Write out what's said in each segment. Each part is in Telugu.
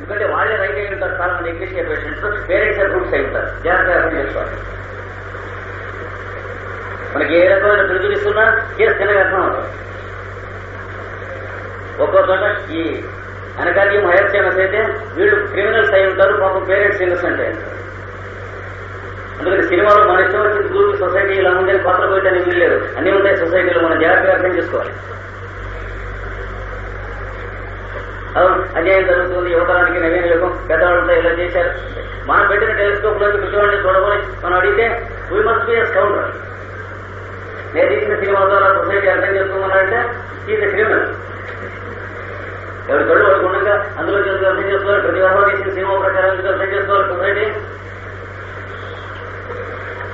ఎందుకంటే వాళ్ళే రైట్ అయి ఉంటారు. చాలా మంది ఇంగ్లీష్ పేషెంట్స్ పేరెంట్స్ రూట్స్ అయి ఉంటారు. జాగ్రత్తగా అర్థం చేసుకోవాలి. మనకి ఏ రకమైన ప్రిజుడిస్తున్నా కేసు తినగా అర్థం అవుతుంది. ఒక్కో చోట ఈ అనకార్యం హైర్ ఫేమస్ అయితే వీళ్ళు క్రిమినల్స్ అయి ఉంటారు, పాపం పేరెంట్స్ ఇన్నోసెంట్ అయి ఉంటారు. అందుకని సినిమాలో మన ఇష్టం వచ్చింది గ్రూప్ సొసైటీ ఇలా ఉందని పాత్ర పోయటానికి వీల్లేదు. అన్నీ ఉంటాయి సొసైటీలో, మనం జాగ్రత్తగా అర్థం చేసుకోవాలి. అవును, అన్యాయం జరుగుతుంది, యువతరానికి నవీన యుగం, పెద్దవాళ్ళంతా ఇలా చేశారు. మనం పెట్టిన టెలిస్కోప్ లోకి ప్రతివాడిని చూడమని మనం అడిగితే we must be as counter. నేను తీసిన సినిమా ద్వారా సొసైటీ అర్థం చేసుకోమన్నారంటే ఈజ్ ఎ క్రిమినల్. ఎవరి కళ్ళు వాడికి ఉండగా అందులో చేసి అర్థం చేసుకోవాలి. ప్రతి వారం తీసిన సినిమా ప్రకారం అర్థం చేసుకోవాలి సొసైటీ.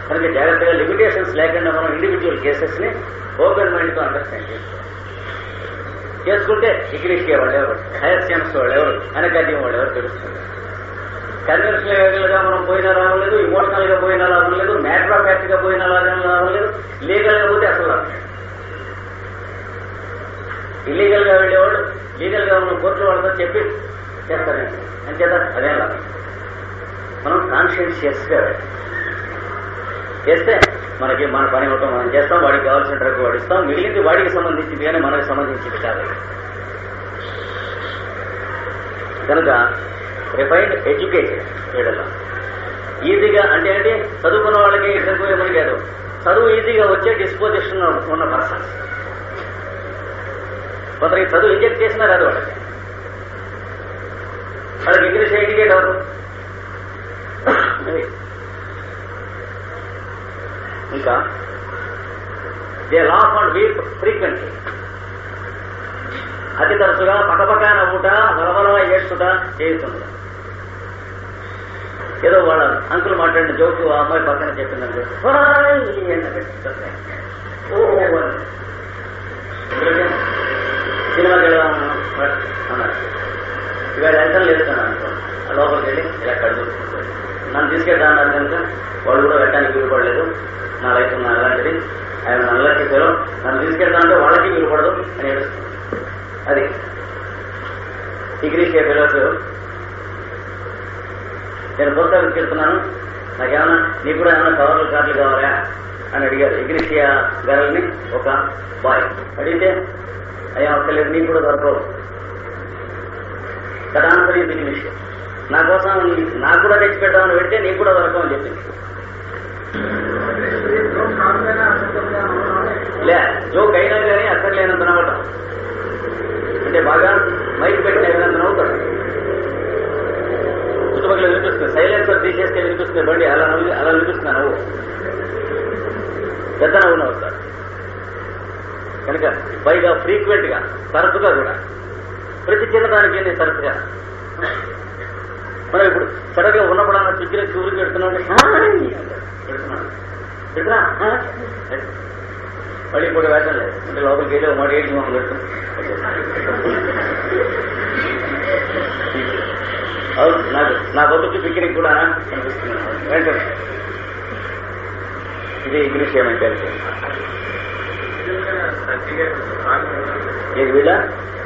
కనుక జాగ్రత్తగా లిమిటేషన్స్ లేకుండా మనం ఇండివిజువల్ కేసెస్ ని ఓపెన్ మైండ్ తో అండర్స్టాండ్ చేసుకుంటే ఇగ్లీషియా వాళ్ళు ఎవరు, హైర్ సైన్స్ వాళ్ళు ఎవరు, అనకార్యం వాళ్ళు ఎవరు తెలుస్తుంది. కన్వెన్షనల్ గా మనం పోయినా రావడం లేదు, ఇమోషనల్ గా పోయినా రావడం లేదు, మ్యాటర్ ఆఫ్ ఫ్యాక్ట్ గా పోయినా రావడం లేదు, లీగల్ గా పోతే అసలు రావడం. ఇల్లీగల్ గా వెళ్ళేవాళ్ళు లీగల్ గా ఉన్న కోర్టు వాళ్ళతో చెప్పి చేస్తారండి అని చేత అదే లాభం. మనం కాన్షియన్షియస్ గా చేస్తే మనకి మన పని ఒకటం మనం చేస్తాం. వాడికి కావాల్సిన డ్రగ్ వాడిస్తాం, మిగిలింది వాడికి సంబంధించింది కానీ మనకు సంబంధించింది కాదు. కనుక రిఫైన్డ్ ఎడ్యుకేషన్ వీళ్ళలో ఈజీగా అంటే ఏంటి, చదువుకున్న వాళ్ళకి డ్రగ్ ఏమని కాదు, చదువు ఈజీగా వచ్చే డిస్పోజిషన్ ఉన్న పర్సన్. కొందరికి చదువు ఇంజెక్ట్ చేసినా రాదు వాళ్ళకి ఇంగ్లీష్ ఎడ్యుకేట్ అవ్వదు. ఇంకా దే లాఫ్ అండ్ వీప్ ఫ్రీక్వెంట్లీ, అతి తరచుగా పక్కపక్క నవ్వుట, వలవల ఏడ్చుట చేస్తుంది. ఏదో వాళ్ళ అంకులు మాట్లాడిన జోకు ఆ అమ్మాయి పక్కన చెప్పిందంటే సినిమాకి వెళ్దాం అన్నారు. ఇవాళ వెళ్తాను లేదు కదా అనుకో, లోపలికి వెళ్ళి ఇలా కడుగుతుంటాడు. నన్ను తీసుకెళ్తా అన్నారు కనుక వాళ్ళు కూడా వెళ్ళడానికి వీలుపడలేదు. నా లైఫ్ నా అలాంటిది, ఆయన నల్లకి పేరు నన్ను తీసుకెళ్తా అంటే వాళ్ళకి వీలుపడదు అని ఏడుస్తుంది. అది డిగ్రీ ఫెలోస్. నేను పోస్తా తీసుకెళ్తున్నాను, నాకేమన్నా నీకు కూడా ఏమన్నా కవర్లు కార్లు కావాలా అని అడిగారు ఇగ్నిషియా గర్ల్ని ఒక బాయ్. అడిగితే అయ్యా అక్కర్లేదు, నీకు కూడా దొరకవు. That answer is ignatia. నా కోసం నాకు కూడా తెచ్చి పెడదామని పెడితే నీకు కూడా దొరకవు అని చెప్పింది. లే జోక్ అయినా కానీ అక్కర్లేనంత నవ్వటం అంటే బాగా మైక్ పెట్టిన ఏదైనా నవ్వుతాడు. చుట్టుపక్కల వినిపిస్తుంది, సైలెన్సర్ తీసేస్తే వినిపిస్తుంది బండి, అలా వినిపిస్తున్నా నవ్వు, పెద్ద నవ్వు నవ్వుతాడు. కనుక పైగా ఫ్రీక్వెంట్ గా తరచుగా కూడా ప్రతి చిన్నదానికి ఏంటి తరచుగా మనం ఇప్పుడు సడన్గా ఉన్నప్పుడు అన్న చిక్కిన చూరికి పెడుతున్నాడు పెడుతున్నా మళ్ళీ ఇప్పుడు వేటం లేదు అంటే లోపలికి వెళ్ళి ఒక మాట ఏడు మనం పెడుతున్నాం. అవును, నా బతుకు పిక్నిక్ కూడా కనిపిస్తున్నాను వెంటనే. ఇది ఇంగ్లీష్ మెంటాలిటీ. వీళ్ళ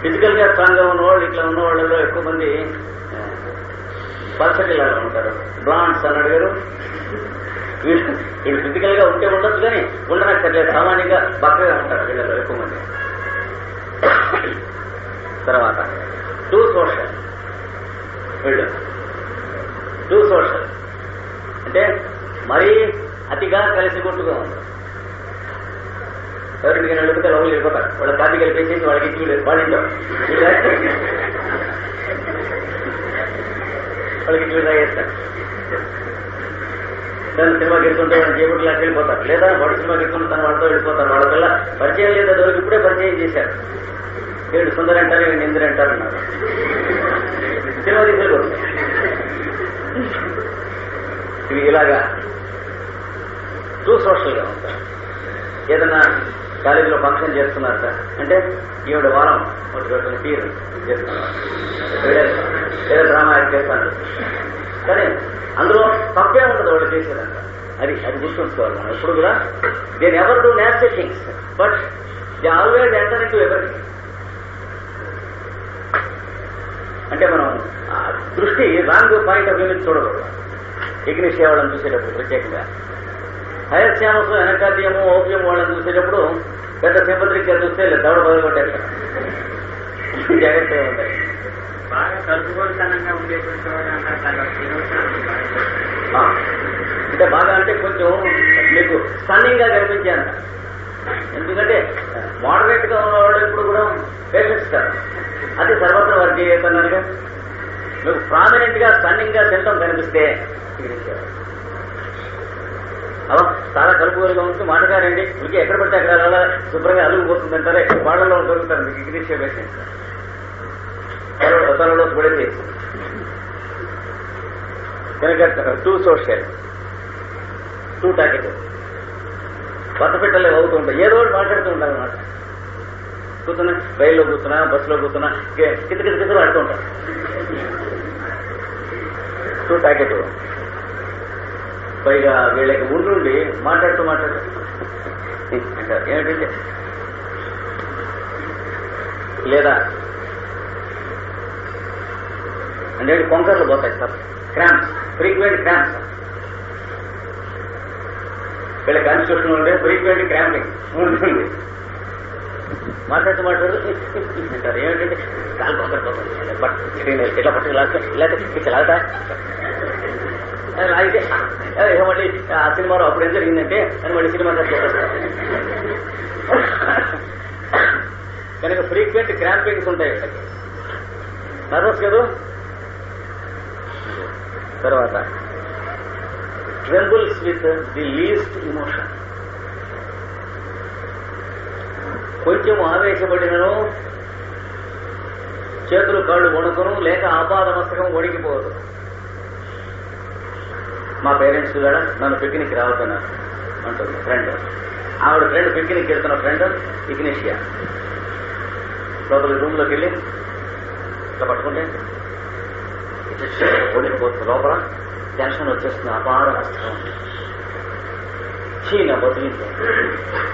ఫిజికల్ గా స్ట్రాంగ్ గా ఉన్నవాళ్ళు ఇట్లా ఉన్న వాళ్ళలో ఎక్కువ మంది పర్సటిల్లా ఉంటారు. బ్లాండ్స్ అని అడిగారు. వీళ్ళు ఫిజికల్ గా ఉంటే ఉండొచ్చు కానీ ఉండనక్కర్లేదు, సామాన్యంగా బక్కగా ఉంటారు వీళ్ళలో ఎక్కువ మంది. తర్వాత టూ సోషల్. వీళ్ళు టూ సోషల్ అంటే మరీ అతిగా కలిసి కొట్టుగా ఉంటారు. ఎవరింటికి వెళ్ళిపోతే లోపలికి వెళ్ళిపోతారు, వాళ్ళ కాపీ కలిపేసేసి వాళ్ళకి ఇచ్చి వాడింటారు, వాళ్ళకి ఇచ్చి తాగేస్తారు. తను సినిమాకి వెళ్తుంటే వాళ్ళు జేబుడు లాంటి వెళ్ళిపోతారు, లేదా వాడు సినిమాకి వెళ్తుంటే తను వాళ్ళతో వెళ్ళిపోతారు. వాళ్ళ వల్ల పరిచయం లేదా దొరికి ఇప్పుడే పరిచయం చేశారు. వీడు సుందర అంటారు, వీడు ఇంద్ర అంటారు అన్నారు. సినిమా తీసుకెళ్ళిపోతుంది. ఇవి ఇలాగా టూ సోషల్ గా ఉంటారు. ఏదన్నా కాలేజీలో ఫంక్షన్ చేస్తున్నారు సార్ అంటే ఈవిడ వారం ఒకటి పెట్టుకుని తీరు చేస్తున్నారు, లేదా డ్రామా యాక్ట్ చేస్తున్నారు. కానీ అందులో తప్పే ఉండదు వాళ్ళు చేసేదంట. అది గుర్తుంచుకోవాలి మనం ఎప్పుడు కూడా. They never do nasty things but they always enter into everything. అంటే మనం దృష్టి రాంగ్ పాయింట్ ఆఫ్ వ్యూ నుంచి చూడకూడదు. ఇగ్నిషియా వాళ్ళని చూసేటప్పుడు ప్రత్యేకంగా హయస్యామసు ఎనకార్డియము ఓపియం వాళ్ళని చూసేటప్పుడు పెద్ద సింపత్రిక్గా చూస్తే దవడ బదులు కొట్టేస్తారు. జాగ్రత్తగా ఉంటాయి. బాగా కలుపుకోలుతనంగా ఉండేటువంటి అంటే బాగా అంటే కొంచెం మీకు స్టన్నింగ్ గా కనిపించాను. ఎందుకంటే మోడరేట్ గా ఉన్నవాడు ఇప్పుడు కూడా పేషెంట్స్ కాదు, అది సర్వత్ర వారికి ఏమన్నారుగా. మీకు ప్రామినెంట్ గా స్టన్నింగ్ గా సిమ్టమ్ కనిపిస్తే అలా చాలా కలుపుకోలుగా ఉంటే మాటగారండి మీకు ఎక్కడ పడితే అక్కడ అలా శుభ్రంగా అలుగుపోతుందంటారే వాళ్ళలో దొరుకుతారు మీకు ఇగ్నిషియా పేషెంట్స్. తనలో పడితే కనుక టూ సోషల్ టూ టాకెట్ కొత్త పెట్టలే అవుతూ ఉంటాయి, ఏదో ఒకటి మాట్లాడుతూ ఉంటారు అన్నమాట. కూర్చున్నా రైల్లో కూర్చున్నా బస్సులో కూర్చున్నా కితకితకితలు ఆడుతూ ఉంటారు. టూ టాకెట్ పైగా వీళ్ళకి ఉండి మాట్లాడుతూ అంటారు ఏమిటంటే లేదా అంటే కొంకర్లు పోతాయి సార్, క్రాంప్స్, ఫ్రీక్వెంట్ క్రాంప్స్. వీళ్ళ కాన్స్టిట్యూషన్ ఉంటే ఫ్రీక్వెంట్ క్రాంపింగ్ ఉంటుంది. మాట్లాడుతూ అంటారు ఏమిటంటే కాలు కొంకర్ పోతుంది, బట్ ఇట్లా పట్టుకు లేకపోతే లాగుతా లాగితే మళ్ళీ ఆ సినిమాలో అప్పుడు ఏం జరిగిందంటే అని మళ్ళీ సినిమా చెప్పేస్తారు. కనుక ఫ్రీక్వెంట్ క్రాంపింగ్స్ ఉంటాయి వీళ్ళకి. నర్వస్ కదా. తర్వాత ట్రెంబుల్స్ విత్ ది లీస్ట్ ఇమోషన్. కొంచెం ఆవేశపడినను చేతులు కాళ్ళు వణుకును, లేక ఆపాదమస్తకం వణికిపోదు. మా పేరెంట్స్ కూడా నన్ను పిక్నిక్ రావద్దన్నారు అంటుంది ఫ్రెండ్. ఆవిడ ఫ్రెండ్ పిక్నిక్ వెళ్తున్న ఫ్రెండ్ ఇగ్నిషియా లోపల రూమ్లోకి వెళ్ళి ఇట్లా పట్టుకుంటే ఓడిపోతుంది, లోపల టెన్షన్ వచ్చేస్తుంది, అపార నష్టం చీన బతికింది.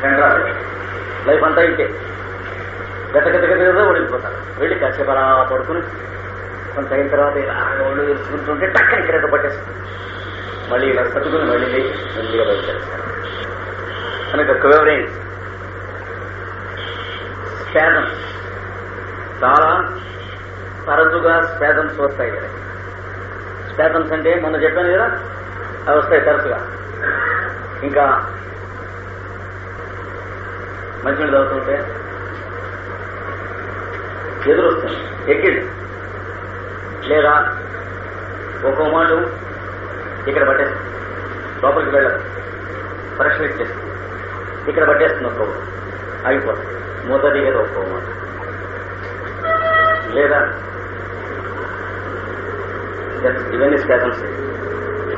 ఫ్రెండ్ రాదు, లైఫ్ అంతా ఇంటే గతగతగతగా ఓడిపోతారు. వెళ్ళి కాసేపు అలా పడుకుని కొంత అయిన తర్వాత ఇలా ఒళ్ళు తెలుసుకుంటుంటే టక్కని ఇక్కడ పట్టేస్తుంది. మళ్ళీ ఇలా సర్దుకుని మళ్ళీ మెల్లిగా బయలుదేరుస్తారు. కనుక క్వేవరింగ్ స్పాజమ్స్ చాలా తరచుగా స్పాజమ్స్ వస్తాయి కదా. స్పాజమ్స్ అంటే మొన్న చెప్పాను కదా, అవి వస్తాయి తరచుగా. ఇంకా మంచినీళ్ళు తాగుతుంటే ఎదురొస్తుంది, ఎక్కిళ్ళు లేదా ఒక్కో మాట ఇక్కడ పట్టేస్తుంది, లోపలికి వెళ్ళదు, పరీక్షలు ఇచ్చేస్తుంది, ఇక్కడ పట్టేస్తుంది, ఒక్కో ఆగిపోతుంది, మూత దిగదు ఒక్కో మాట. లేదా ఇవన్నీ స్కాటమ్స్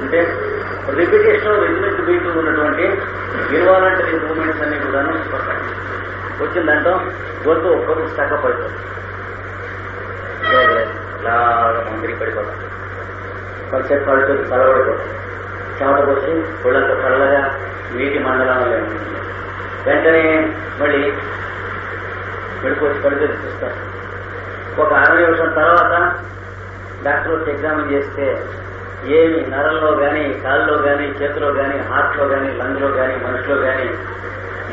అంటే రిపిటేషన్ రెగ్యులేట్ బీట్ ఉన్నటువంటి ఇన్వాలంటరీ మూవ్మెంట్స్ అన్ని కూడా వస్తాయి. వచ్చిన దాంట్లో గొంతు ఒక్కొక్క స్టక్ పడిపోతుంది, ఇలాగా మందికి పడిపోతాం, కొంచెం పడుతూ తలబడిపోతాం, చెమటకు వచ్చి ఒళ్ళంత చల్లగా నీటి మండలంలో ఉంటుంది. వెంటనే మళ్ళీ మెడిపోసి పడితే చూస్తారు. ఒక 60 నిమిషం తర్వాత డాక్టర్ వచ్చి ఎగ్జామిన్ చేస్తే ఏమి నరంలో కానీ, కాళ్ళలో కానీ, చేతిలో కానీ, హార్ట్లో కానీ, లంగ్లో కానీ, మనిషిలో కానీ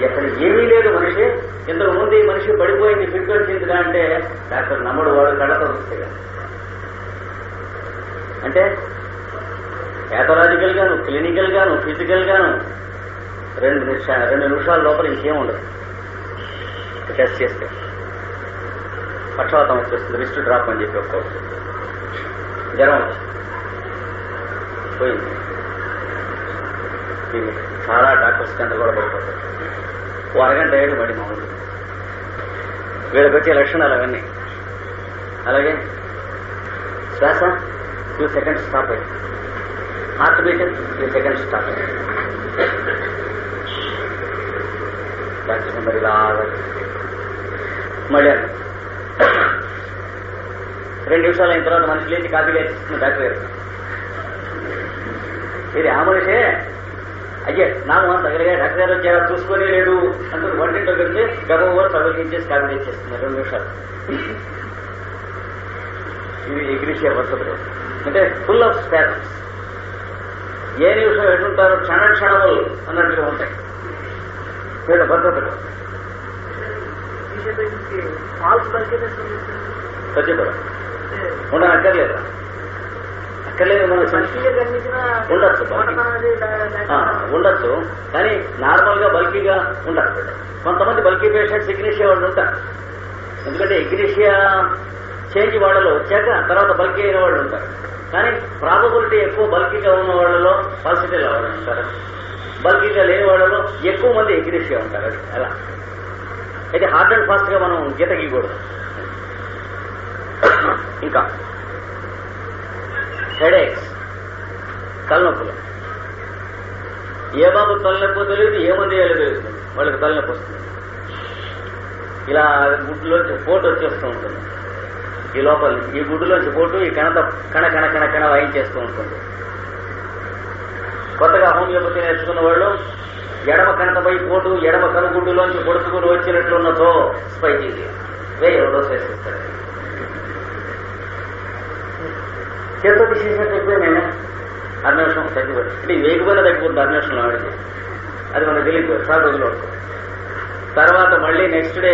ఎక్కడ ఏమీ లేదు. మనిషి ఇంతకు ముందు ఈ మనిషి పడిపోయింది, ఫిట్ వచ్చిందిగా అంటే డాక్టర్ నమ్మడు, వాడు కళ్ళతో చూస్తే. అంటే ప్యాథలాజికల్ గాను, క్లినికల్ గాను, ఫిజికల్ గాను 2 నిమిషాల లోపల ఇంకేం ఉండదు. టెస్ట్ చేస్తే పక్షవాతం వచ్చేస్తుంది, రిస్ట్ డ్రాప్ అని చెప్పి ఒక్కోవచ్చు, జ్వరం వచ్చింది, పోయింది. చాలా డాక్టర్స్ కంటే కూడా పడిపోతారు. ఓ అరగంట అయ్యాడు మళ్ళీ మామూలు. వీళ్ళకి వచ్చే లక్షణాలు అవన్నీ. అలాగే శ్వాస 2 సెకండ్స్ స్టాప్ అయ్యింది, హార్ట్ బీట్ 2 సెకండ్స్ స్టాప్ అయ్యింది. డాక్టర్ మరి ఇలాగా మళ్ళీ 2 నిమిషాలు అయిన తర్వాత మనిషి లేచి కాఫీ వేసిస్తుంది డాక్టర్ గారు. ఇది ఆ మనిషే అయ్యే నాకు మన దగ్గరగా డాక్టర్ గారు వచ్చారా చూసుకొని లేదు అంటూ వంటింట్లో వెళ్తే గర్భంగా చదువుకించేసి కాఫీ తెచ్చేస్తున్నారు 2 నిమిషాలు. ఇవి ఎగ్రీషియా పద్ధతులు. అంటే ఫుల్ ఆఫ్ స్పాజమ్స్. ఏ నిమిషం ఎటుంటారో క్షణములు అన్నట్టుగా ఉంటాయి వీళ్ళ పద్ధతులు. ఖచ్చితంగా ఉండనక్కర్లేదు. అక్కర్లేదు మనం ఉండొచ్చు కానీ నార్మల్ గా బల్కీగా ఉండదు. కొంతమంది బల్కీ పేషెంట్స్ ఎగ్రీషియా వాళ్ళు ఉంటారు. ఎందుకంటే ఎగ్రీషియా చేంజ్ వాళ్ళలో వచ్చాక తర్వాత బల్కీ అయిన వాళ్ళు ఉంటారు. కానీ ప్రాబబిలిటీ ఎక్కువ బల్కీగా ఉన్న వాళ్ళలో పాజిటివ్ వాళ్ళు ఉంటారు, బల్కీగా లేని వాళ్ళలో ఎక్కువ మంది ఎగ్రీషియా ఉంటారు. అది అలా అయితే హార్డ్ అండ్ ఫాస్ట్ గా మనం గీత గీయకూడదు. ఇంకా హెడేక్స్, తలనొప్పులు. ఏ బాబు తలనొప్పి తెలియదు, ఏమంది తెలియదు, వాళ్ళకి తలనొప్పి వస్తుంది. ఇలా గుడ్డులోంచి పోటు వచ్చేస్తూ ఉంటుంది. ఈ లోపల ఈ గుడ్డులోంచి పోటు ఈ కణ కణ కణ కణ కణ వాయించేస్తూ ఉంటుంది. కొత్తగా హోమియోపతి నేర్చుకున్న వాళ్ళు ఎడమ కణతపై పోటు ఎడమ కనుగుడ్డులోంచి పొడుచుకుని వచ్చినట్లున్నదో స్పైసీగా డోస్ వేసిస్తారు. చేతితో తీసేసినట్టు అయిపోయినా 6 నిమిషం తగ్గిపోయి అంటే వేగిపోయినా తగ్గిపోతుంది 6 నిమిషంలో ఆడితే. అది మనకు తెలియదు, చాలా రోజులు పడుతుంది. తర్వాత మళ్ళీ నెక్స్ట్ డే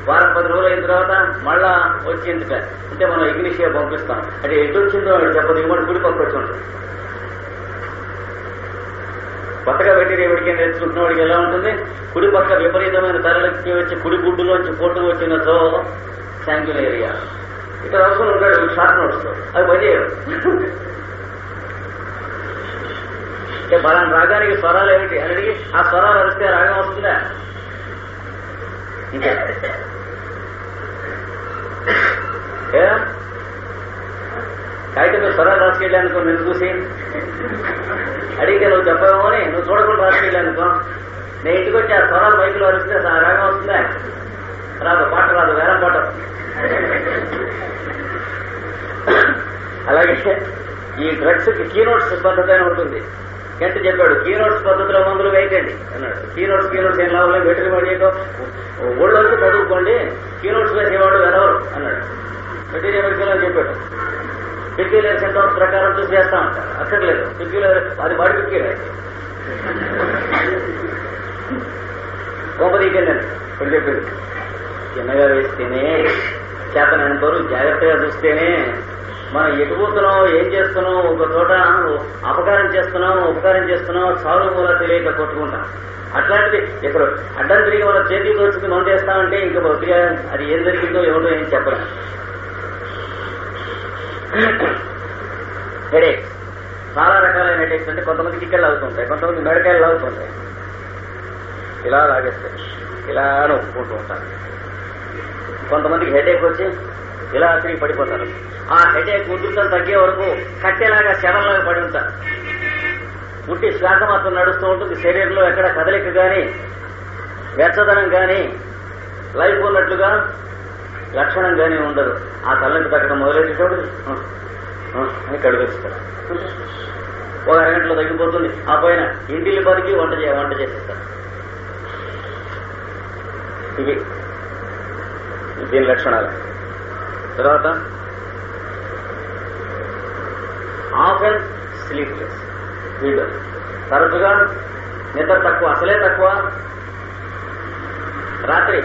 వారం 10 రోజులు అయిన తర్వాత మళ్ళా వచ్చింది అంటే మనం ఎగ్రీషియా పంపిస్తాం. అంటే ఎటు వచ్చిందో వాడు చెప్పదు, ఇవ్వండి గుడి పక్క వచ్చి ఉంటుంది. కొత్తగా వెటరీ మెడికల్ నేర్చుకుంటున్న వాడికి ఎలా ఉంటుంది, కుడి పక్క విపరీతమైన తరలికి వచ్చి కుడి గుడ్డులోంచి పోటు వచ్చినతో శాంక్యుల్ ఏరియా ఇక్కడ రాసుకుని ఉంటాడు షార్ట్ నోట్స్ తో. అది పనిచేయడు. అంటే బలాన్ని రాగానికి స్వరాలు ఏమిటి అని అడిగి ఆ స్వరాలు అరిస్తే రాగం వస్తుందా? ఇంకా కాగితం మీద స్వరాలు రాసుకెళ్ళానుకో, నేను చూసి అడిగితే నువ్వు చెప్పవేమో అని నువ్వు చూడకుండా రాసుకెళ్ళానుకో, నేను ఇంటికి వచ్చి ఆ స్వరాలు బైకులో అరిస్తే రాగం వస్తుందా? రాదు, పాట రాదు, వేరే పాట. అలాగే ఈ డ్రగ్స్ కి కీనోట్స్ పద్ధతి అని ఉంటుంది. ఎంత చెప్పాడు, కీనోట్స్ పద్ధతిలో మందులు వేయకండి అన్నాడు. కీనోట్స్ ఏం లాభం, వెటరీ మెడికల్ ఊళ్ళోకి చదువుకోండి, కీనోట్స్ వేసేవాడు వెనవరు అన్నాడు. వెటరీ మెడికల్ అని చెప్పాడు. పిక్యులర్ సింటమ్స్ ప్రకారం చూసి చేస్తా ఉంటారు. అక్కర్లేదు, పిక్యులర్ అది వాడి పిక్యులర్ గోపదీకెళ్ళండి ఇప్పుడు చెప్పింది. చిన్నగా వేస్తేనే చేతనంతవరకు జాగ్రత్తగా చూస్తేనే మనం ఎటుపోతున్నాం, ఏం చేస్తున్నాం, ఒక చోట ఉపకారం చేస్తున్నాం చాలు మూల తెలియక కొట్టుకుంటాం. అట్లాంటిది ఇక్కడ అడ్డం తిరిగి మన చేతికి వచ్చింది మనం చేస్తామంటే ఇంకా బొత్తిగా అది ఏం జరిగిందో ఏమిటో ఏం చెప్పలేం. హెడేక్స్ చాలా రకాలైన హెడేక్స్. అంటే కొంతమంది టికెళ్ళు అవుతుంటాయి, కొంతమంది మెడకాయలు అవుతుంటాయి. ఇలా లాగేస్తాయి, ఇలా నొప్పుకుంటూ ఉంటారు. కొంతమందికి హెడేక్ వచ్చి ఇలా తిరిగి పడిపోతారు. ఆ హెడేక్ ఉధృతం తగ్గే వరకు కట్టెలాగా శవంలాగా పడి ఉంటారు. ఉట్టి శ్వాస మాత్రం నడుస్తూ ఉంటుంది. శరీరంలో ఎక్కడ కదలిక కానీ వెచ్చదనం కానీ లైఫ్ ఉన్నట్లుగా లక్షణం కానీ ఉండదు. ఆ తల్లికి తగ్గడం మొదలెట్టేటప్పుడు అని కడుగేస్తారు. ఒక అరగంటలో తగ్గిపోతుంది. ఆ పైన ఇంటిల్లి పదికి వంట చేసేస్తారు. ఇవి దీని లక్షణాలు. తర్వాత ఆఫెన్ స్లీప్లెస్, వీళ్ళు తరచుగా నిద్ర తక్కువ, అసలే తక్కువ. రాత్రి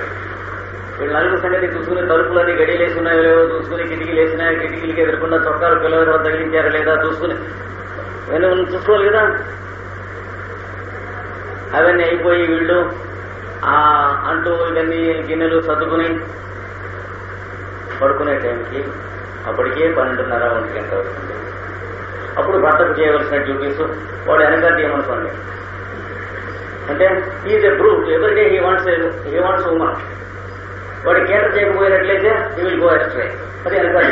వీళ్ళు నలుగురు సంగతి చూసుకుని తలుపులన్నీ గడియలేసి ఉన్నాయో లేవో చూసుకుని, కిటికీలు వేసినాయో కిటికీలకి ఎదుర్కొన్న చొక్కాలు పిల్లలు తగిలించారా లేదా చూసుకుని చూసుకోవాలి కదా. అవన్నీ అయిపోయి వీళ్ళు ఆ అంటూ ఇవన్నీ గిన్నెలు సర్దుకుని పడుకునే టైంకి అప్పటికే 12:30 1 గంట అవుతుంది. అప్పుడు భర్తకు చేయవలసిన డ్యూటీస్ వాడు వెనకాల ఏమనుకోండి. అంటే is a brute, ఎవరిడే he wants woman. వాడు కేటర్ చేయకపోయినట్లయితే హీ విల్ గో ఎస్ట్రే. అది వెనకాల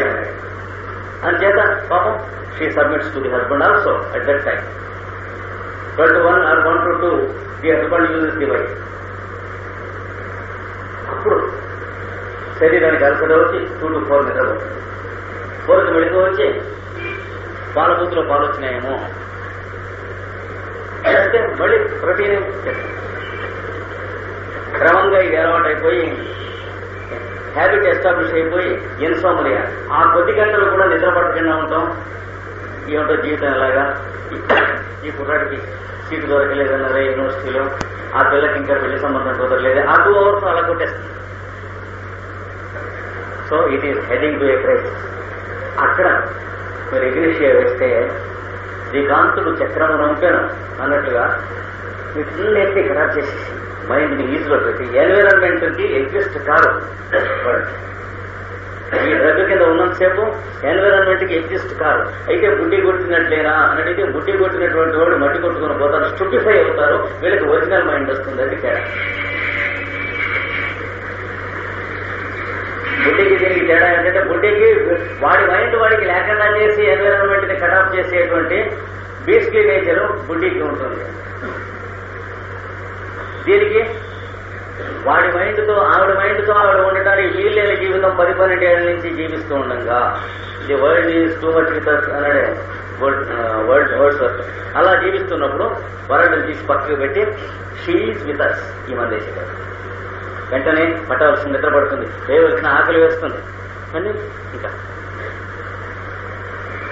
అందుచేత పాపం she submits to the husband also at that time. 12 to 1 or 1 to 2 the husband uses the wife. అప్పుడు శరీరానికి అలసట వచ్చి 2 to 4 నిద్రపోతుంది. 4కి మెడికో వచ్చి పాలబూతులో పాలు వచ్చినాయేమో అంటే మళ్ళీ ప్రోటీన్ క్రమంగా ఇది అలవాటు అయిపోయి హ్యాబిట్ ఎస్టాబ్లిష్ అయిపోయి ఇన్సోమనియా, ఆ కొద్ది గంటలు కూడా నిద్ర పట్టకుండా ఉంటాం. ఏమిటో జీవితం ఎలాగా, ఈ కుర్రాడికి సీటు దొరకలేదన్నారే యూనివర్సిటీలో, ఆ పిల్లకి ఇంకా పెళ్లి సంబంధం కుదరలేదు, ఆ 2 hours అలా కొట్టేస్తుంది. So it is heading to A crisis. అక్కడ మీరు ఎగ్రీషియా వేస్తే శ్రీకాంతుడు చక్రము నంపాను అన్నట్టుగా వీటిని ఖరాబ్ చేసేసి మైండ్ని ఈజీలో పెట్టి ఎన్విరాన్మెంట్ కి ఎగ్జిస్ట్ కాదు. ఈ డ్రగ్ కింద ఉన్నంతసేపు ఎన్విరాన్మెంట్ కి ఎగ్జిస్ట్ కాదు. అయితే బుడ్డి కొట్టినట్లేనా అని అడిగితే బుడ్డి కొట్టినటువంటి వాడు మట్టి కొట్టుకుని పోతారు, స్టూపిఫై అవుతారు, వీళ్ళకి ఒరిజినల్ మైండ్ వస్తుంది. అది తేడా. బుడ్డికి దీనికి తేడా ఏంటంటే బుడ్డికి వాడి మైండ్ వాడికి లేకుండా చేసి ఎన్విరాన్మెంట్ ని కటాఫ్ చేసేటువంటి బీస్ట్లీ నేచర్ బుడ్డికి ఉంటుంది. దీనికి వాడి మైండ్తో ఆవిడ ఉండటానికి వీళ్ళ జీవితం 10-12 ఏళ్ల నుంచి జీవిస్తూ ఉండగా the world is too much with us అన్నాడే వర్డ్స్ అలా జీవిస్తున్నప్పుడు వరల్డ్ తీసి పక్కకు పెట్టి షీ ఈజ్ విత్ అస్ ఈ మన దేశం వెంటనే పట్టవలసిన నిద్ర పడుతుంది, వేయవలసిన ఆకలి వేస్తుంది అని ఇంకా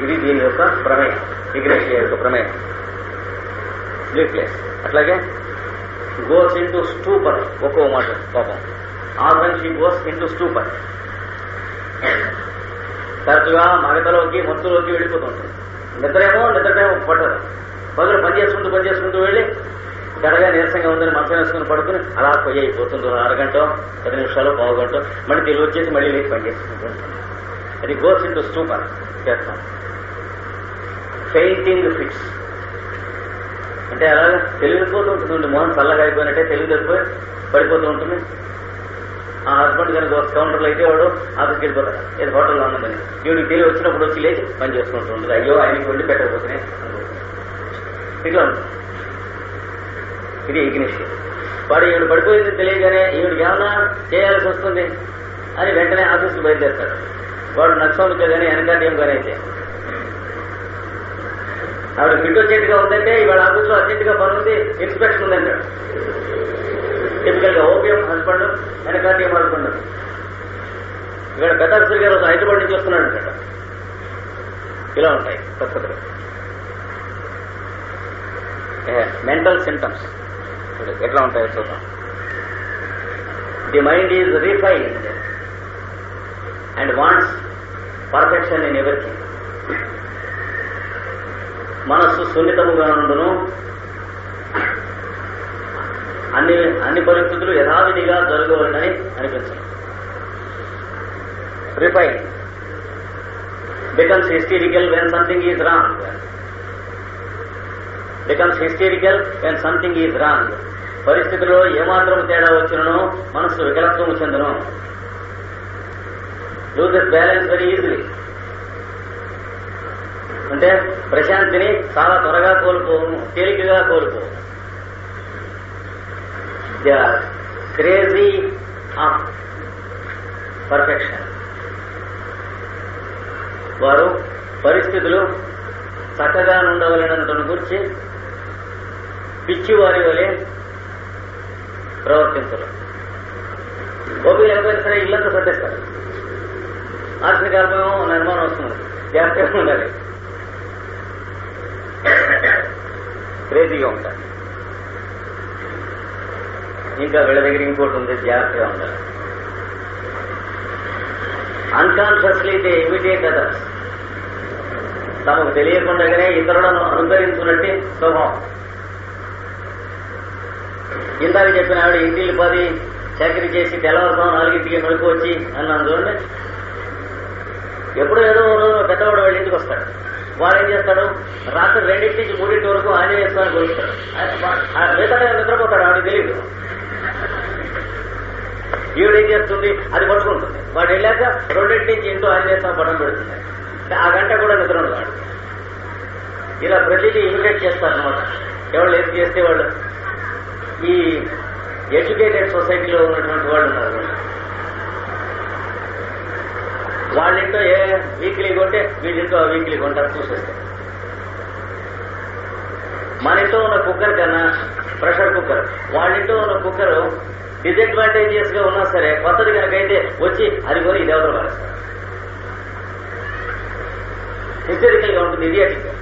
ఇది దీని యొక్క ప్రమేయం, ఇగ్రేషియా యొక్క ప్రమేయం. బ్లీక్లెస్ అట్లాగే గోస్ ఇంటూ స్టూపర్, ఒక్కో మాట పాపం already she goes into stupor, తరచుగా మగతలోకి మత్తులోకి వెళ్ళిపోతుంటుంది. నిద్రేమో పట్టదు, పదులు పనిచేసుకుంటూ వెళ్ళి గడగా నీరసంగా ఉందని మనసు వేసుకుని పడుకుని అలా పొయ్యి అయిపోతుంది. 1 అరగంట 10 నిమిషాలు 15 గంట మళ్ళీ తెలివి వచ్చేసి మళ్ళీ లేచి పనిచేసుకుంటుంది. అది గోస్ ఇంటూ స్టూపర్ చేస్తాం. ఫెయింటింగ్ ఫిట్స్ అంటే అలాగే తెలివిపోతూ ఉంటుంది, మోహన్ చల్లగా అయిపోయినట్టే తెలివి తప్పిపోయి పడిపోతూ ఉంటుంది. ఆ హస్బెండ్ కనుక కౌంటర్లో అయితే వాడు ఆఫీస్కి వెళ్ళిపోతాడు, ఏది హోటల్లో ఉన్నదని వీడికి తెలివి వచ్చినప్పుడు వచ్చి లేచి పని చేసుకుంటూ ఉంటుంది. అయ్యో ఆయనకి వెళ్ళి పెట్టకపోతున్నాయి ఇట్లా ఉంటుంది. ఇది ఇగ్నిషియా. వాడు ఈవిడ పడిపోయింది తెలియగానే ఈవిడికి ఏమన్నా చేయాల్సి వస్తుంది అని వెంటనే ఆఫీస్కి బయలుదేరుతాడు. వాడు నక్సౌన్గా కానీ ఎన్కార్డియం కానీ అయితే ఆవిడ ఫిట్ వచ్చేట్టుగా ఉందంటే ఇవాళ ఆఫీస్లో అర్జెంటుగా పని ఉంది, ఇన్స్పెక్షన్ ఉందంటాడు. టిపికల్ గా ఓపీఎం హస్బెండ్ ఎన్కార్డియం హస్బెండ్. ఇక్కడ పెద్ద ఆఫీసర్ గారు హైదరాబాద్ నుంచి వస్తున్నాడు అంటాడు. ఇలా ఉంటాయి పరిస్థితులు. మెంటల్ సింటమ్స్ ఎట్లా ఉంటాయో చూద్దాం. The mind is refined and wants perfection in everything. మనస్సు సున్నితముగా ఉండును, అన్ని పరిస్థితులు యథావిధిగా జరగవలనని అనిపించదు. Refine becomes hysterical when something is wrong. పరిస్థితుల్లో ఏమాత్రం తేడా వచ్చినను మనస్సు వికలత్వము చెందును. Loses balance very easily. అంటే ప్రశాంతిని చాలా త్వరగా కోల్పోవు, తేలికగా కోల్పోవు. They are crazy of perfection. వారు పరిస్థితులు చక్కగా ఉండవలనంతను గురించి పిచ్చివారి వలె ప్రవర్తించరు. ఓపిక లేకపోయినా సరే ఇల్లంతా సర్దేస్తారు. ఆర్థిక కాలమేమో నిర్మాణం వస్తుంది, జాగ్రత్తగా ఉండాలి, క్రేజీగా ఉంటారు. ఇంకా వీళ్ళ దగ్గర ఇంకోటి ఉంది, జాగ్రత్తగా ఉండాలి. Unconsciously they imitate others. తమకు తెలియకుండానే ఇతరులను అనుకరించున్నట్టే స్వభావం. ఇందాక చెప్పిన ఆవిడ ఇంటిల్లి 10 చాకరీ చేసి తెల్లవారుతాం 4ంటికి మెలకు వచ్చి అన్నాను చూడండి. ఎప్పుడో ఏదో పెద్దవాడు వాళ్ళ ఇంటికి వస్తాడు. వాడు ఏం చేస్తాడు, రాత్రి 2 నుంచి 3 వరకు ఆంజనేయ స్వామిని కొలుస్తాడు. మిగతా నిద్రపోతాడు, ఆవిడకి తెలియదు. ఈవిడేం చేస్తుంది, అది పట్టుకుంటుంది. వాడు వెళ్ళాక 2 నుంచి ఇంట్లో ఆంజనేయ స్వామి పటం పెడుతుంది. ఆ గంట కూడా నిద్ర ఉండదు వాడు. ఇలా ప్రతిదీ ఇమిటేట్ చేస్తారనమాట. ఎవరు ఏది చేస్తే వాళ్ళు ఈ ఎడ్యుకేటెడ్ సొసైటీలో ఉన్నటువంటి వాళ్ళు ఉన్నారు. వాళ్ళింటో ఏ వీక్లీ కొంటే వీళ్ళింటో ఆ వీక్లీ కొంటారు, చూసేస్తారు. మన ఇంట్లో ఉన్న కుక్కర్ కన్నా ప్రెషర్ కుక్కర్, వాళ్ళింట్లో ఉన్న కుక్కర్ డిసడ్వాంటేజియస్ గా ఉన్నా సరే కొత్తది కనుకైతే వచ్చి అది కొని ఇది ఎవరో మారేస్తారు. హిస్టరికల్ గా ఉంటుంది, ఇడియాటిక్ గా.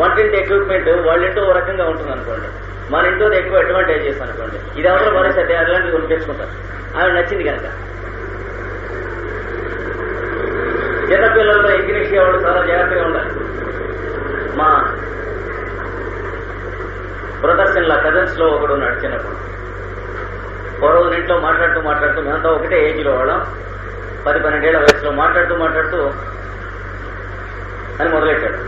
వంటింటి ఎక్విప్మెంట్ వాళ్ళింటో ఓ రకంగా ఉంటుంది అనుకోండి, మన ఇంట్లో ఎక్కువ అడ్వాంటేజెస్ అనుకోండి, ఇది ఎవరో మారేస్తే అలాంటివి కొన్ని తెచ్చుకుంటారు. ఆమె నచ్చింది కనుక. చిన్నపిల్లలతో ఇంగ్లీష్ వాళ్ళు చాలా జాగ్రత్తగా ఉండాలి. మా బ్రదర్స్ ఇన్ లా కజన్స్ లో ఒకడు ఉన్నాడు చిన్నప్పుడు. ఓ రోజు ఇంట్లో మాట్లాడుతూ మేమంతా ఒకటే ఏజ్ లో వాళ్ళం, 10-12 ఏళ్ల వయసులో మాట్లాడుతూ అని మొదలెట్టాడు.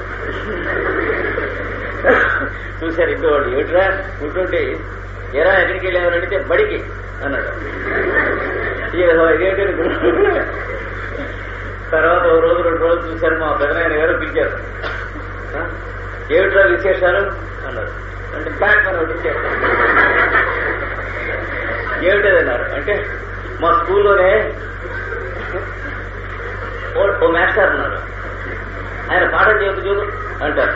చూశారు ఇంకో వాడు, ఏమిట్రా కూర్చుంటే ఎరా ఎక్కడికి వెళ్ళామని అడిగితే బడికి అన్నాడు. ఇదేంటి తర్వాత ఓ రోజు 2 రోజులు చూశారు, మా పెదనాయన గారు పిలిచారు. ఏమిట్రా విశేషాలు అన్నారు. అంటే బ్యాక్ అని ఒకటి ఇచ్చారు. ఏమిటదన్నారు అంటే మా స్కూల్లోనే ఓ మాస్టర్ ఉన్నారు, ఆయన పాఠం చూడు అంటారు.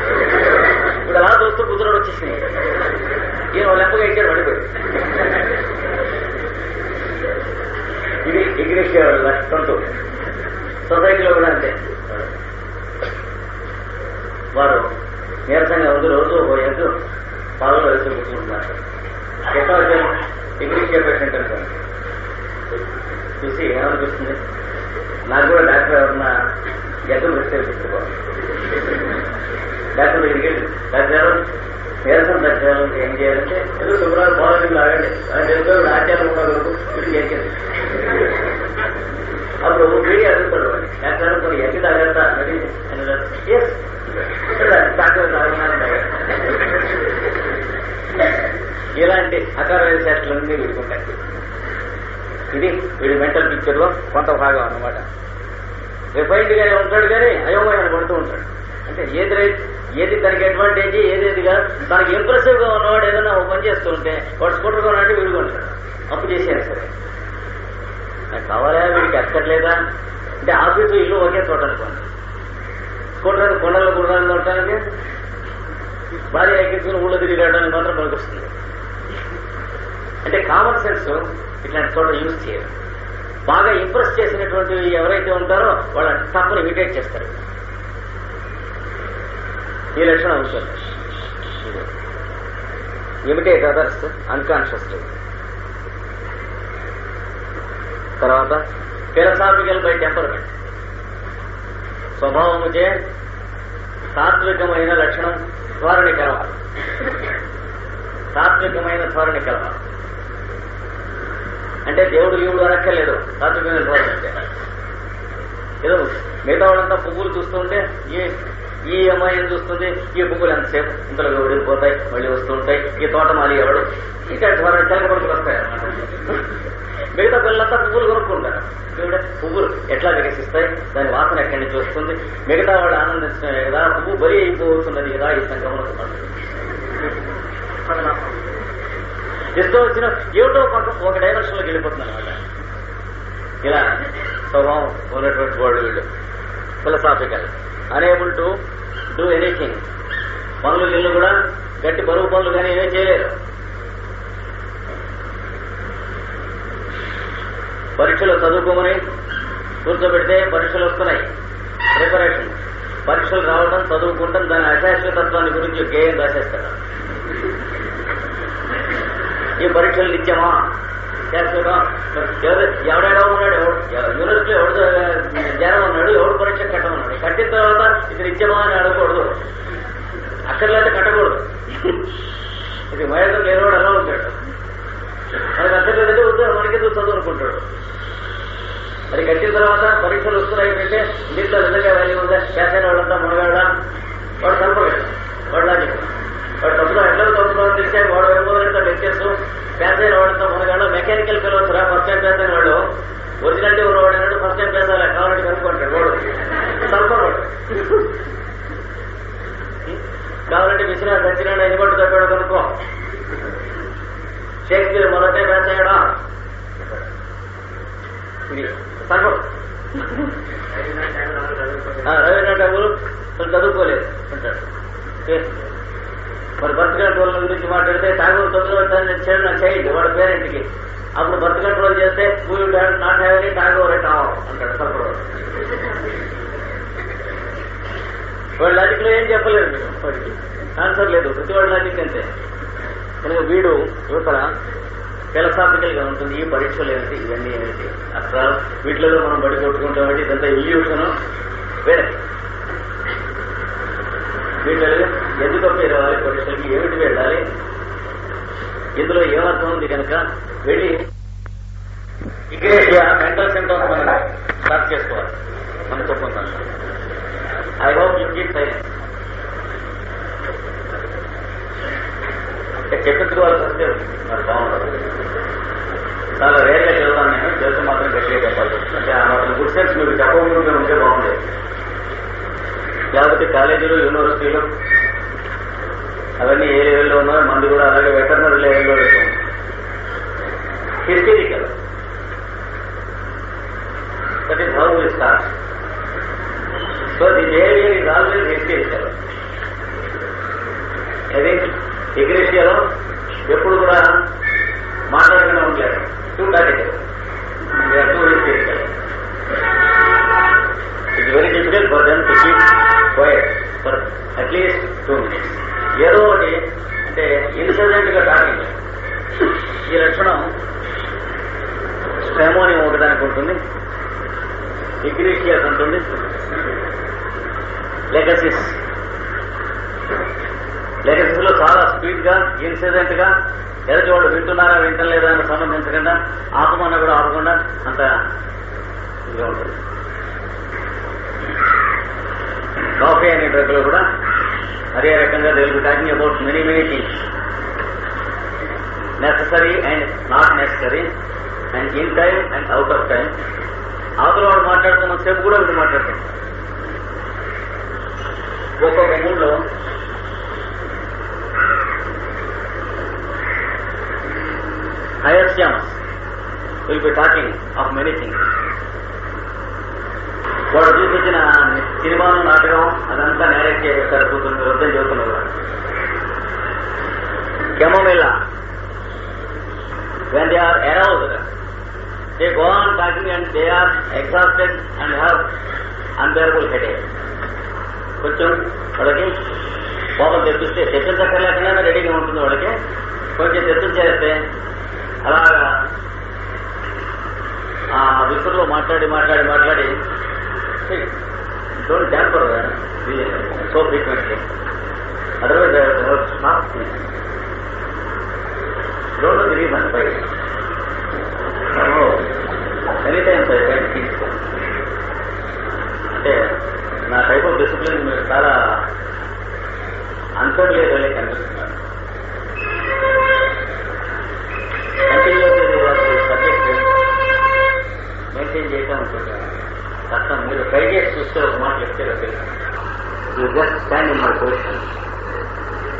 ఇప్పుడు అలా చూస్తూ కుదురు వచ్చేసింది. ఈయన లెంపగా ఇచ్చారు, పడిపోయి. ఇది ఇంగ్లీష్ సొంత. సొసైటీలో కూడా అంతే. వారు నీరసంగా ఉంది, రోజు ఓ ఎగ్ పాలలో వేసి కూర్చుంటున్నారు. ఎట్లా వచ్చాను ఇంగ్లీష్ పేషెంట్ అనుకోండి. చూసి ఏమనిపిస్తుంది, నాకు కూడా డాక్టర్ ఎవరన్నా ఎగ్గు పెడితే తీసుకోవాలి. డాక్టర్ దగ్గరికి వెళ్ళి డాక్టర్ గారు నీరసం తగ్గాలంటే ఏం చేయాలంటే ఏదో శుభ్రాలు బాగా లాగండి, ఏదో ఆచారం ఉన్న వరకు ఇది చేసేది. అప్పుడు వేడి అడుగుతాడు, డాక్టర్ కొన్ని ఎగ్గి తాగేస్తా డాక్టర్ తాగమని. ఇలాంటి అకారమైన శాస్త్రాలన్నీ వీడుకుంటాయి. ఇది వీడి మెంటల్ పిక్చర్ లో కొంత భాగం అన్నమాట. రిఫైన్డ్ గానే ఉంటాడు కానీ అయోమయాన్ని పడుతూ ఉంటాడు. అంటే ఏది తనకి అడ్వాంటేజ్, ఏదేదిగా తనకి ఇంప్రెసివ్ గా ఉన్నవాడు ఏదైనా ఒక పని చేస్తూ ఉంటే వాడు స్కూటర్ కొనాలంటే వీడుకుంటాడు. అప్పు చేసేది సరే, నాకు కావాలా వీడికి అక్కర్లేదా అంటే ఆఫీసు ఇల్లు ఒకే చోట అనుకోండి. స్కూటర్ కొండలు గుర్రాలు ఉండటానికి భార్య ఎక్కించుకుని ఊళ్ళో తిరిగి రావడానికి మాత్రం పనికొస్తుంది. అంటే కామన్ సెన్స్ ఇట్లాంటి చోట యూజ్ చేయాలి. బాగా ఇంప్రెస్ చేసినటువంటి ఎవరైతే ఉంటారో వాళ్ళ తప్పని ఇమిటేట్ చేస్తారు. ఈ లక్షణం ఉంటుంది. Imitate others unconsciously. తర్వాత ఫిలసాఫికల్ బై టెంపర్మెంట్. స్వభావముచే తాత్వికమైన లక్షణం ధోరణి కలవాలి. తాత్వికమైన ధోరణి కలవాలి అంటే దేవుడు ఈవుడు అనక్కర్లేదు. తాత్వికమైన ధోరణి అంటే ఏదో మిగతా వాళ్ళంతా పువ్వులు చూస్తుంటే ఈ అమ్మాయిని చూస్తుంది, ఈ పువ్వులు ఎంతసేపు ఇంతలో వెళ్ళిపోతాయి, మళ్ళీ వస్తూ ఉంటాయి, ఈ తోటమాలి ఎవడు, ఇంకా ధోరణి తెలకపడుకులు వస్తాయి అన్నమాట. మిగతా పిల్లలంతా పువ్వులు కొనుక్కుంటారు. పువ్వులు ఎట్లా వికసిస్తాయి, దాని వాసన ఎక్కడి నుంచి వస్తుంది, మిగతా వాడు ఆనందించడమే కదా, పువ్వు బరి అయిపోతున్నది కదా ఈ సంగమనం. ఇష్టం వచ్చిన ఏమిటో పక్క ఒక డైరెక్షన్ లోకి వెళ్ళిపోతుంది అనమాట. ఇలా స్వభావం ఉన్నటువంటి వాడు వీళ్ళు philosophical. Unable to do anything. పనులు కూడా గట్టి బరువు పనులు కానీ ఏమీ చేయలేరు. పరీక్షలు చదువుకోమని కూర్చోబెడితే పరీక్షలు వస్తున్నాయి, ప్రిపరేషన్. పరీక్షలు రావడం, చదువుకుంటాం, దాని అశాశ్వతత్వాన్ని గురించి గేయం రాసేస్తారు. ఈ పరీక్షలు నిత్యమా శాశ్వతం? ఎవడేడో ఉన్నాడు, యూనివర్సిటీలో ఎవడు చేరమన్నాడు, ఎవడు పరీక్ష కట్టమన్నాడు. కట్టిన తర్వాత ఇది నిత్యమా అని అడగకూడదు, అక్కర్లేకపోతే కట్టకూడదు. ఇది మయకం లేనివాడు ఎలా ఉంటాడు, మనకి అక్కర్లేదంటే వద్దు మనకి చదువు అనుకుంటాడు. అది కట్టిన తర్వాత పరీక్షలు వస్తున్నాయి అంటే దీంట్లో నిజంగా వాల్యూ ఉందా, చేసిన వాళ్ళంతా మునగాడా, వాడు కలపగలడు, వాడులా చెప్పాడు. వాడు తప్పులో ఎట్లా తప్పులో తెలిసే వాడు వెళ్ళిపోవాలంటే లెక్చర్స్ ప్యాస్ అయిన వాడంతా మునగాడు. మెకానికల్ ఫెలోస్ రా, ఫస్ట్ టైం ప్యాస్ అయిన వాళ్ళు ఒరిజినాలిటీ వాడు అన్నాడు, ఫస్ట్ టైం ప్యాస్ అలా కావాలంటే కనుక్కుంటాడు వాడు తప్పవాడు. కావాలంటే మిశ్రా సత్యనారాయణ ఎన్నిబట్టు తప్పాడు కనుక్కో. షేక్స్పియర్ మొదటే ప్యాస్ అయ్యాడా, ఇది సగం. రవీంద్రనాథ్ ఠాగూర్ చదువుకోలేదు అంటాడు. మరి బర్త్ కంట్రోల్ గురించి మాట్లాడితే ఠాగూర్ 9వ చైల్డ్ వాడి పేరెంట్కి, అప్పుడు బర్త్ కంట్రోల్ చేస్తే we not have any Tagore at all అంటాడు సర్పడు. వాడి లాజిక్ లో ఏం చెప్పలేదు మీరు, వాడికి ఆన్సర్ లేదు. ప్రతి వాడి లాజిక్ అంతే. కనుక వీడు యువతల ఫిలసాఫికల్ గా ఉంటుంది. ఈ పరీక్షలు ఏమిటి, ఇవన్నీ ఏమిటి, అసలు వీటిలో మనం బడి కొట్టుకుంటాం, ఇదంతా ఇల్యూషన్ వేరే. వీళ్ళు ఎందుకు అప్పేర్ అవ్వాలి పరీక్షలకి, ఏమిటి వెళ్ళాలి, ఇందులో ఏమర్థం ఉంది కనుక వెళ్ళి ఇగ్రేషియా మెంటల్ సిమ్టమ్స్ మనం స్టార్ట్ చేసుకోవాలి. మనం చెప్పుకుంటాం. I hope you keep silence. చెప్పించుకోవాల్సి వస్తే మరి బాగుండదు. చాలా రేర్గా చదువుతాను నేను, చేస్తే మాత్రం గట్టిగా చెప్పాల్సి వస్తుంది. అంటే ఆ మాత్రం గుడ్ సెన్స్ మీకు చెప్పకుండా ఉంటే బాగుండేది. లేకపోతే కాలేజీలు యూనివర్సిటీలు అవన్నీ ఏ లెవెల్లో ఉన్నాయో మంది కూడా అలాగే వెటర్నరీ లెవెల్లో వెళ్తాం. Hysterical, that is how we start. So this area is always hysterical. అది ఇగ్రేషియాలో ఎప్పుడు కూడా మాట్లాడకుండా ఉండలేదు. Too talkative, too hysterical. It's very difficult for them to keep quiet for at least 2 minutes. ఏదో ఒకటి అంటే ఇన్సిడెంట్ గా టాకింగ్. ఈ లక్షణం స్ట్రెమోని ఒకదానికి ఉంటుంది, ఇగ్రేషియాస్ ఉంటుంది, లెగసిస్ లో చాలా స్పీడ్ గా ఇన్సిడెంట్ గా ఎదుటి వాళ్ళు వింటున్నారా వింటలేదా అని సంబంధించకుండా ఆపమన్నా కూడా ఆపకుండా అంత ఇదిగా ఉంటుంది. కాఫీ అనే డ్రగ్ లో కూడా అదే రకంగా they will be talking about many things, necessary and not necessary, and in time and out of time. అవతల వాడు మాట్లాడుతున్న సేపు కూడా వీడు మాట్లాడుతుంది. ఒక్కొక్క మూడ్లో hyoscyamus will be talking of many things. వాడు చూపించిన సినిమాను నాటకం అదంతా నేరేట్ చేసేస్తారు. కూతురు వద్దని చెబుతున్నారు. కెమోమిల్లా, when they are aroused, they go on talking and they are exhausted and have unbearable headache. కొంచెం వాళ్ళకి కోపం తెప్పిస్తే తెప్పించక్కర్లేకుండా రెడీగా ఉంటుంది. వాళ్ళకి కొంచెం తెప్పించేస్తే అలాగా ఆ విసురులో మాట్లాడి don't damper so frequently, otherwise stop. Don't know the reason by any times I can think. అంటే నా టైప్ ఆఫ్ డిసిప్లిన్ మీరు చాలా అన్ఫర్లేదలే కనిపిస్తున్నారు. సబ్జెక్ట్ మెయింటైన్ చేయటం ఉంటుంది కష్టం. మీరు ట్రై చేసి చూస్తే ఒక మాట చెప్తే you just stand in my position,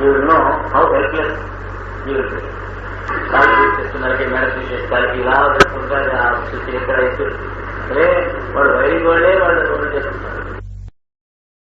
you will know how helpless you will be. కాలు తీసేస్తున్నకి మెడల్ తీసేసుకోవాలి, ఇలా పెట్టుకుంటారు. ఆ స్థితి ఎక్కడ అయితే వాడు వైరింగ్ వాళ్ళే వాళ్ళు చేస్తున్నారు.